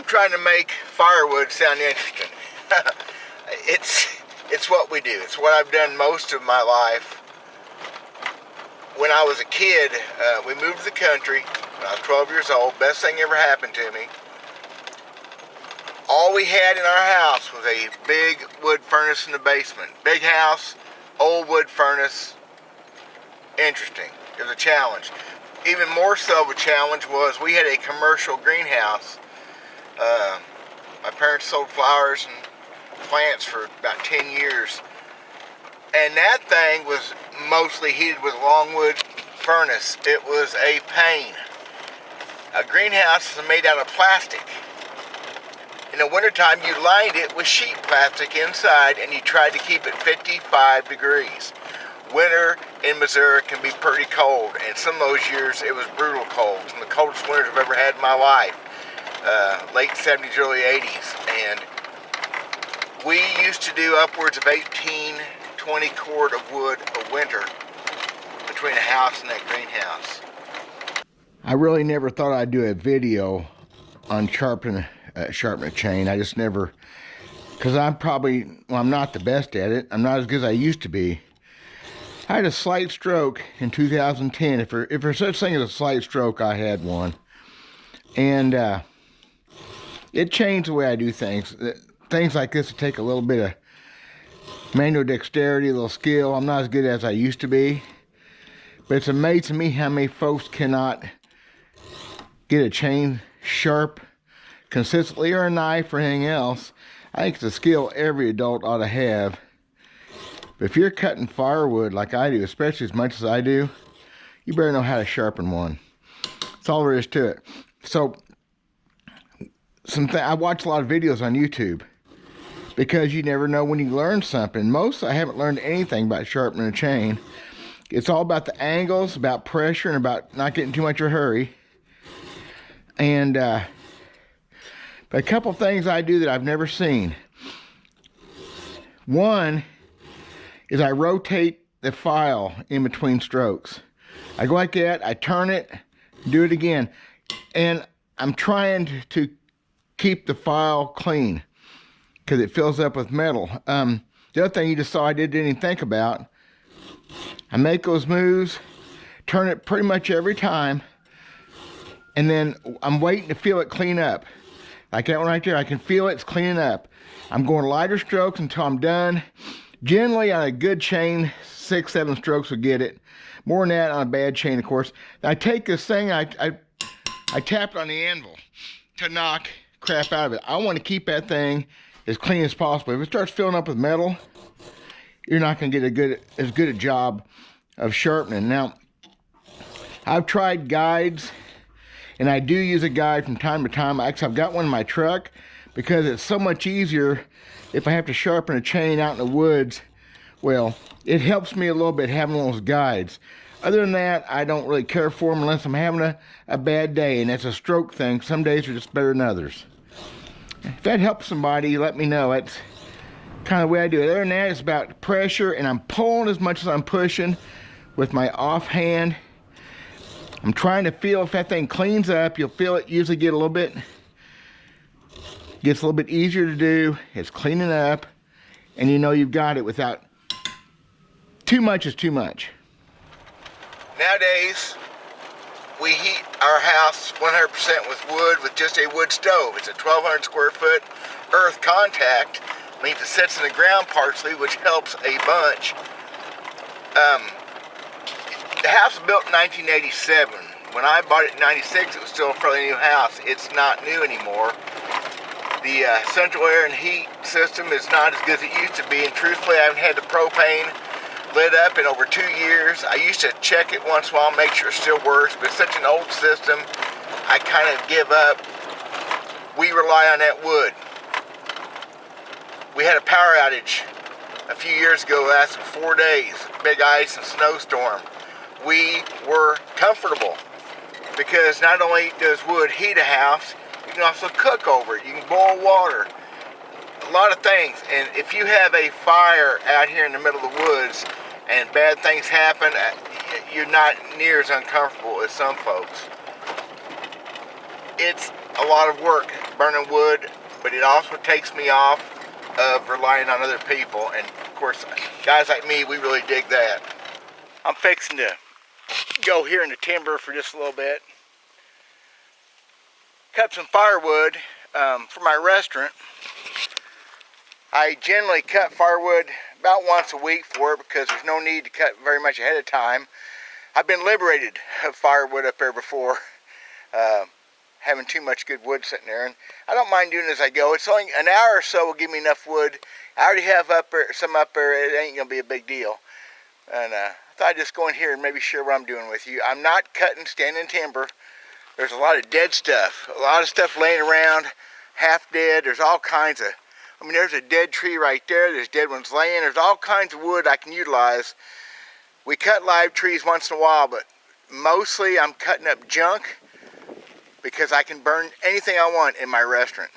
I'm trying to make firewood sound interesting. It's what we do. It's what I've done most of my life. When I was a kid, we moved to the country when I was 12 years old. Best thing ever happened to me. All we had in our house was a big wood furnace in the basement. Big house, old wood furnace. Interesting. It was a challenge. Even more so of a challenge was we had a commercial greenhouse. My parents sold flowers and plants for about 10 years. And that thing was mostly heated with longwood furnace. It was a pain. A greenhouse is made out of plastic. In the wintertime, you lined it with sheet plastic inside and you tried to keep it 55 degrees. Winter in Missouri can be pretty cold, and some of those years it was brutal cold. Some of the coldest winters I've ever had in my life. Late 70s, early 80s. And we used to do upwards of 18, 20 cord of wood a winter between a house and that greenhouse. I really never thought I'd do a video on sharpening a chain. I just never, because I'm not the best at it. I'm not as good as I used to be. I had a slight stroke in 2010. If there's such thing as a slight stroke, I had one. And it changed the way I do things. Things like this take a little bit of manual dexterity, a little skill. I'm not as good as I used to be. But it's amazing to me how many folks cannot get a chain sharp consistently, or a knife or anything else. I think it's a skill every adult ought to have. But if you're cutting firewood like I do, especially as much as I do, you better know how to sharpen one. That's all there is to it. So, I watch a lot of videos on YouTube because you never know when you learn something. I haven't learned anything about sharpening a chain. It's all about the angles, about pressure, and about not getting too much of a hurry. And but a couple things I do that I've never seen. One is I rotate the file in between strokes. I go like that, I turn it, do it again. And I'm trying to keep the file clean because it fills up with metal. The other thing you just saw I didn't even think about, I make those moves, turn it pretty much every time, and then I'm waiting to feel it clean up. Like that one right there, I can feel it's cleaning up. I'm going lighter strokes until I'm done. Generally, on a good chain, 6, 7 strokes will get it. More than that on a bad chain, of course. Now, I take this thing, I tap it on the anvil to knock crap out of it. I want to keep that thing as clean as possible. If it starts filling up with metal, you're not going to get as good a job of sharpening. Now, I've tried guides, and I do use a guide from time to time. Actually, I've got one in my truck because it's so much easier if I have to sharpen a chain out in the woods. Well, it helps me a little bit having one of those guides. Other than that, I don't really care for them unless I'm having a bad day, and that's a stroke thing. Some days are just better than others. If that helps somebody, let me know. That's kind of the way I do it. Other than that, it's about pressure, and I'm pulling as much as I'm pushing with my offhand. I'm trying to feel if that thing cleans up. You'll feel it usually gets a little bit easier to do. It's cleaning up, and you know you've got it without too much is too much. Nowadays, we heat our house 100% with wood with just a wood stove. It's a 1,200 square foot earth contact. Means it sits in the ground partially, which helps a bunch. The house was built in 1987. When I bought it in 96, it was still a fairly new house. It's not new anymore. The central air and heat system is not as good as it used to be, and truthfully, I haven't had the propane lit up in over 2 years. I used to check it once in a while, make sure it still works, but it's such an old system, I kind of give up. We rely on that wood. We had a power outage a few years ago, lasted 4 days, big ice and snowstorm. We were comfortable because not only does wood heat a house, you can also cook over it. You can boil water. A lot of things. And if you have a fire out here in the middle of the woods and bad things happen, you're not near as uncomfortable as some folks. it's a lot of work burning wood, but it also takes me off of relying on other people. And of course, guys like me, we really dig that. I'm fixing to go here in the timber for just a little bit. Cut some firewood for my restaurant. I generally cut firewood about once a week for it because there's no need to cut very much ahead of time. I've been liberated of firewood up there before, having too much good wood sitting there, and I don't mind doing it as I go. It's only an hour or so will give me enough wood. I already have some up there. It ain't gonna be a big deal. And I thought I'd just go in here and maybe share what I'm doing with you. I'm not cutting standing timber. There's a lot of dead stuff, a lot of stuff laying around, half dead. There's all kinds of, I mean, there's a dead tree right there. There's dead ones laying. There's all kinds of wood I can utilize. We cut live trees once in a while, but mostly I'm cutting up junk because I can burn anything I want in my restaurant.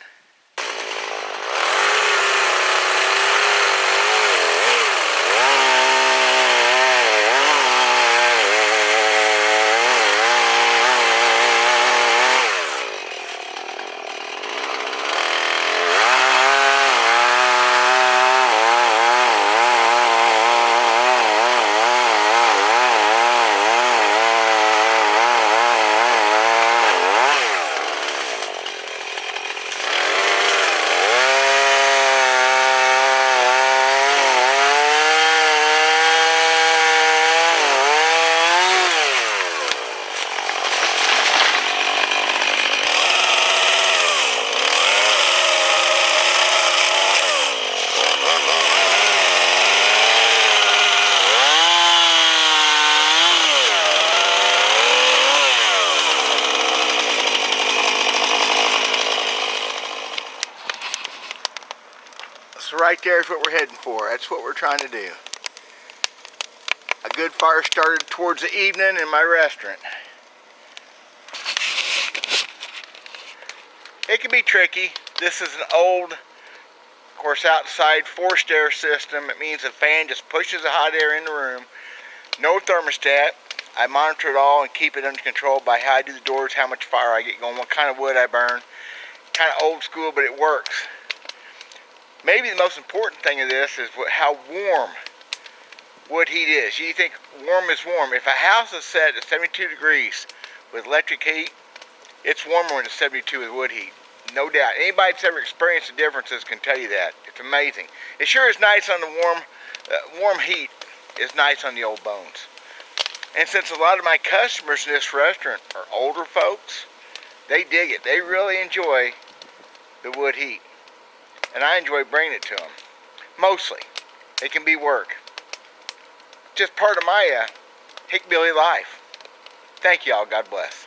So right there is what we're heading for. That's what we're trying to do. A good fire started towards the evening in my restaurant. It can be tricky. This is an old, of course, outside forced air system. It means the fan just pushes the hot air in the room. No thermostat. I monitor it all and keep it under control by how I do the doors, how much fire I get going, what kind of wood I burn. Kind of old school, but it works. Maybe the most important thing of this is how warm wood heat is. You think warm is warm. If a house is set at 72 degrees with electric heat, it's warmer when it's 72 with wood heat. No doubt. Anybody that's ever experienced the differences can tell you that. It's amazing. It sure is nice on the warm heat is nice on the old bones. And since a lot of my customers in this restaurant are older folks, they dig it. They really enjoy the wood heat. And I enjoy bringing it to them. Mostly. It can be work. Just part of my Hickbilly life. Thank you all. God bless.